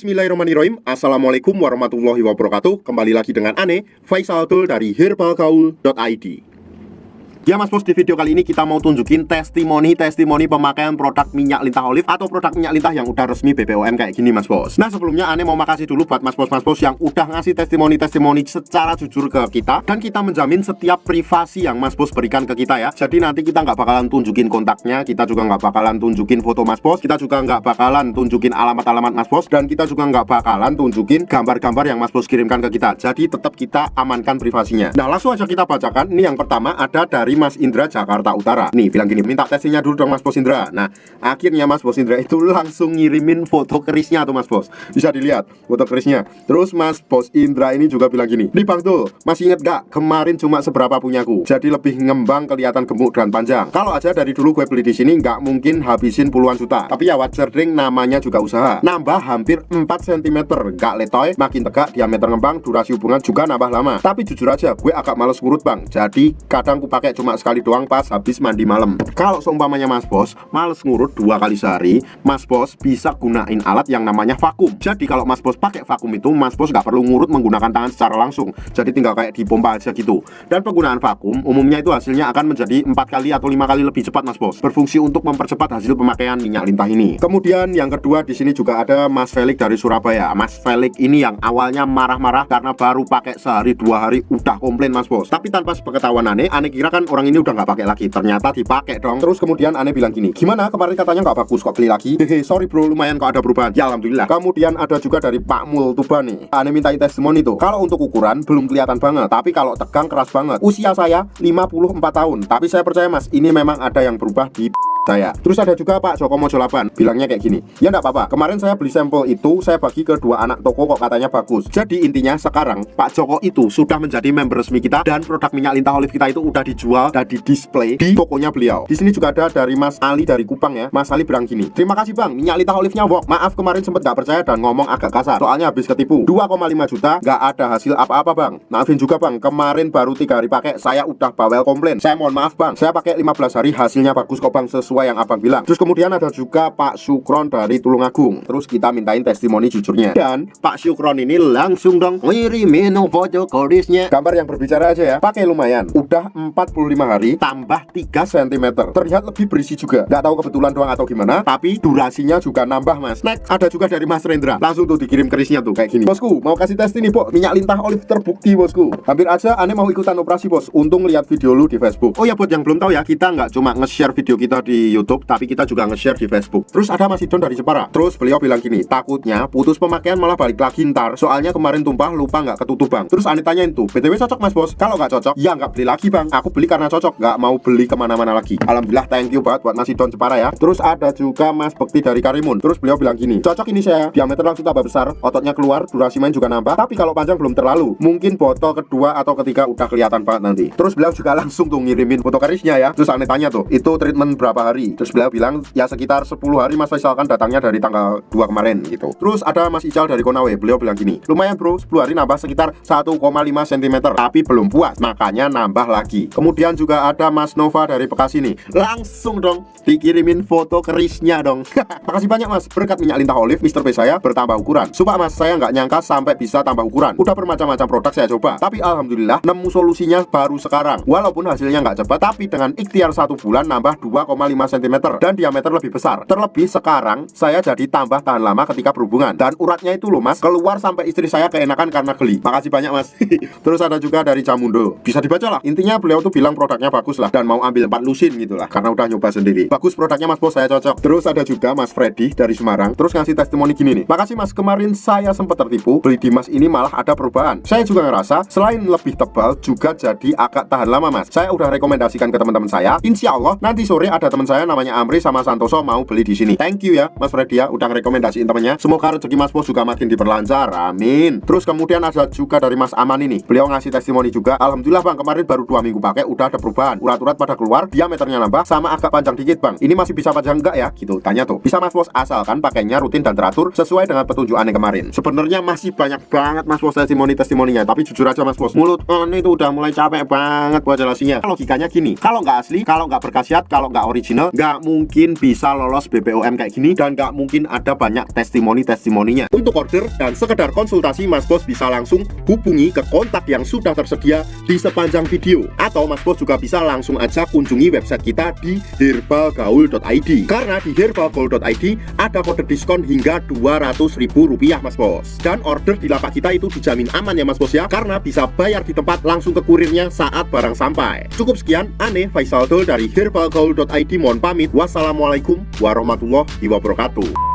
Bismillahirrahmanirrahim. Assalamualaikum warahmatullahi wabarakatuh. Kembali lagi dengan Ane, Faisal Tul dari herbalgaul.id. Ya Mas Bos, di video kali ini kita mau tunjukin testimoni pemakaian produk minyak lintah olive atau produk minyak lintah yang udah resmi BPOM kayak gini Mas Bos. Nah sebelumnya Ane mau makasih dulu buat Mas Bos yang udah ngasih testimoni secara jujur ke kita. Dan kita menjamin setiap privasi yang Mas Bos berikan ke kita ya. Jadi nanti kita nggak bakalan tunjukin kontaknya, kita juga nggak bakalan tunjukin foto Mas Bos, kita juga nggak bakalan tunjukin alamat-alamat Mas Bos, dan kita juga nggak bakalan tunjukin gambar-gambar yang Mas Bos kirimkan ke kita. Jadi tetap kita amankan privasinya. Nah langsung aja kita bacakan. Ini yang pertama ada dari Mas Indra Jakarta Utara. Nih bilang gini, minta testingnya dulu dong Mas Bos Indra. Nah akhirnya Mas Bos Indra itu langsung ngirimin foto kerisnya tuh Mas Bos. Bisa dilihat foto kerisnya. Terus Mas Bos Indra ini juga bilang gini, nih Bang Tul, masih inget gak kemarin cuma seberapa punyaku, jadi lebih ngembang, kelihatan gemuk dan panjang. Kalau aja dari dulu gue beli di sini nggak mungkin habisin puluhan juta. Tapi ya wajar ding, namanya juga usaha. Nambah hampir 4 cm, gak letoy, makin tegak, diameter ngembang, durasi hubungan juga nambah lama. Tapi jujur aja gue agak males ngurut Bang. Jadi kadang ku pakai cuma sekali doang pas habis mandi malam. Kalau seumpamanya Mas Bos males ngurut 2 kali sehari, Mas Bos bisa gunain alat yang namanya vakum. Jadi kalau Mas Bos pakai vakum itu, Mas Bos nggak perlu ngurut menggunakan tangan secara langsung. Jadi tinggal kayak dipompa aja gitu. Dan penggunaan vakum umumnya itu hasilnya akan menjadi 4 kali atau 5 kali lebih cepat Mas Bos. Berfungsi untuk mempercepat hasil pemakaian minyak lintah ini. Kemudian yang kedua di sini juga ada Mas Felix dari Surabaya. Mas Felix ini yang awalnya marah-marah karena baru pakai sehari 2 hari udah komplain Mas Bos. Tapi tanpa sepengetahuan Ane kira kan orang ini udah nggak pakai lagi, ternyata dipakai dong. Terus kemudian Ane bilang gini, gimana kemarin katanya nggak bagus kok beli lagi? Hehe, sorry bro, lumayan kok ada perubahan. Ya alhamdulillah. Kemudian ada juga dari Pak Multuba nih. Ane mintain testimoni tuh. Kalau untuk ukuran belum kelihatan banget, tapi kalau tegang keras banget. Usia saya 54 tahun, tapi saya percaya Mas, ini memang ada yang berubah di saya. Terus ada juga Pak Joko Mojo 8, bilangnya kayak gini, ya enggak apa-apa, kemarin saya beli sampel itu, saya bagi ke 2 anak toko kok katanya bagus. Jadi intinya sekarang Pak Joko itu sudah menjadi member resmi kita, dan produk minyak lintah olive kita itu udah dijual dan di display di tokonya beliau. Di sini juga ada dari Mas Ali dari Kupang ya. Mas Ali bilang gini, terima kasih Bang, minyak lintah olive-nya wok. Maaf kemarin sempet gak percaya dan ngomong agak kasar, soalnya habis ketipu 2,5 juta, gak ada hasil apa-apa Bang. Maafin juga Bang, kemarin baru 3 hari pakai, saya udah bawel komplain. Saya mohon maaf Bang, saya pakai 15 hari, hasilnya bagus kok Bang, sesuai yang Abang bilang. Terus kemudian ada juga Pak Sukron dari Tulungagung. Terus kita mintain testimoni jujurnya. Dan Pak Sukron ini langsung dong ngirimin foto kerisnya. Gambar yang berbicara aja ya. Pakai lumayan. Udah 45 hari tambah 3 cm. Terlihat lebih berisi juga. Gak tahu kebetulan doang atau gimana, tapi durasinya juga nambah Mas. Next ada juga dari Mas Rendra. Langsung tuh dikirim kerisnya tuh kayak gini. Bosku, mau kasih tes ini Bos. Minyak lintah olive terbukti Bosku. Hampir aja Ane mau ikutan operasi Bos. Untung lihat video lu di Facebook. Oh ya buat yang belum tahu ya, kita nggak cuma nge-share video kita di YouTube, tapi kita juga nge-share di Facebook. Terus ada Mas Idon dari Jepara. Terus beliau bilang gini, takutnya putus pemakaian malah balik lagi ntar, soalnya kemarin tumpah lupa nggak ketutup Bang. Terus Ane tanyain tuh, BTW cocok Mas Bos? Kalau nggak cocok, ya nggak beli lagi Bang. Aku beli karena cocok, nggak mau beli kemana-mana lagi. Alhamdulillah, thank you banget buat Mas Idon Jepara ya. Terus ada juga Mas Bekti dari Karimun. Terus beliau bilang gini, cocok ini saya, diameter langsung tambah besar, ototnya keluar, durasi main juga nambah, tapi kalau panjang belum terlalu. Mungkin botol kedua atau ketiga udah kelihatan banget nanti. Terus beliau juga langsung tuh ngirimin foto kerisnya ya. Terus Ane tanya tuh, itu treatment berapa hari? Terus beliau bilang ya sekitar 10 hari Mas Faisal, kan datangnya dari tanggal 2 kemarin gitu. Terus ada Mas Ical dari Konawe, beliau bilang gini, lumayan bro, 10 hari nambah sekitar 1,5 cm, tapi belum puas, makanya nambah lagi. Kemudian juga ada Mas Nova dari Bekasi nih, langsung dong dikirimin foto kerisnya dong. Makasih banyak Mas, berkat minyak lintah olive Mr. P saya bertambah ukuran. Sumpah Mas, saya nggak nyangka sampai bisa tambah ukuran. Udah bermacam-macam produk saya coba, tapi alhamdulillah nemu solusinya baru sekarang. Walaupun hasilnya nggak cepat, tapi dengan ikhtiar 1 bulan nambah 2,5 cm dan diameter lebih besar. Terlebih sekarang saya jadi tambah tahan lama ketika berhubungan, dan uratnya itu loh Mas, keluar sampai istri saya keenakan karena geli. Makasih banyak Mas. Terus ada juga dari Jamundo, bisa dibaca lah. Intinya beliau tuh bilang produknya bagus lah, dan mau ambil 4 lusin gitu lah, karena udah nyoba sendiri. Bagus produknya Mas Bos, saya cocok. Terus ada juga Mas Freddy dari Semarang. Terus ngasih testimoni gini nih, makasih Mas, kemarin saya sempat tertipu, beli di Mas ini malah ada perubahan. Saya juga ngerasa selain lebih tebal juga jadi agak tahan lama Mas. Saya udah rekomendasikan ke teman-teman saya. Insya Allah nanti sore ada teman saya namanya Amri sama Santoso mau beli di sini. Thank you ya Mas Freddy ya, udah rekomendasiin temennya. Semoga rezeki Mas Bos juga makin diperlancar, amin. Terus kemudian ada juga dari Mas Aman ini, beliau ngasih testimoni juga, alhamdulillah Bang, kemarin baru 2 minggu pakai udah ada perubahan, urat-urat pada keluar, diameternya nambah, sama agak panjang dikit Bang. Ini masih bisa panjang enggak ya? Gitu tanya tuh. Bisa Mas Bos, asalkan pakainya rutin dan teratur sesuai dengan petunjuk Ane kemarin. Sebenarnya masih banyak banget Mas Bos testimoninya, tapi jujur aja Mas Bos, mulut Ane itu udah mulai capek banget buat jelasinnya. Logikanya gini, kalau nggak asli, kalau nggak berkhasiat, kalau nggak original, original, nggak mungkin bisa lolos BPOM kayak gini, dan nggak mungkin ada banyak testimoni-testimoninya. Untuk order dan sekedar konsultasi, Mas Bos bisa langsung hubungi ke kontak yang sudah tersedia di sepanjang video, atau Mas Bos juga bisa langsung aja kunjungi website kita di herbalgaul.id, karena di herbalgaul.id ada kode diskon hingga Rp200.000 Mas Bos. Dan order di lapak kita itu dijamin aman ya Mas Bos ya, karena bisa bayar di tempat langsung ke kurirnya saat barang sampai. Cukup sekian, Ane Faisal Tul dari herbalgaul.id mohon pamit. Wassalamualaikum warahmatullahi wabarakatuh.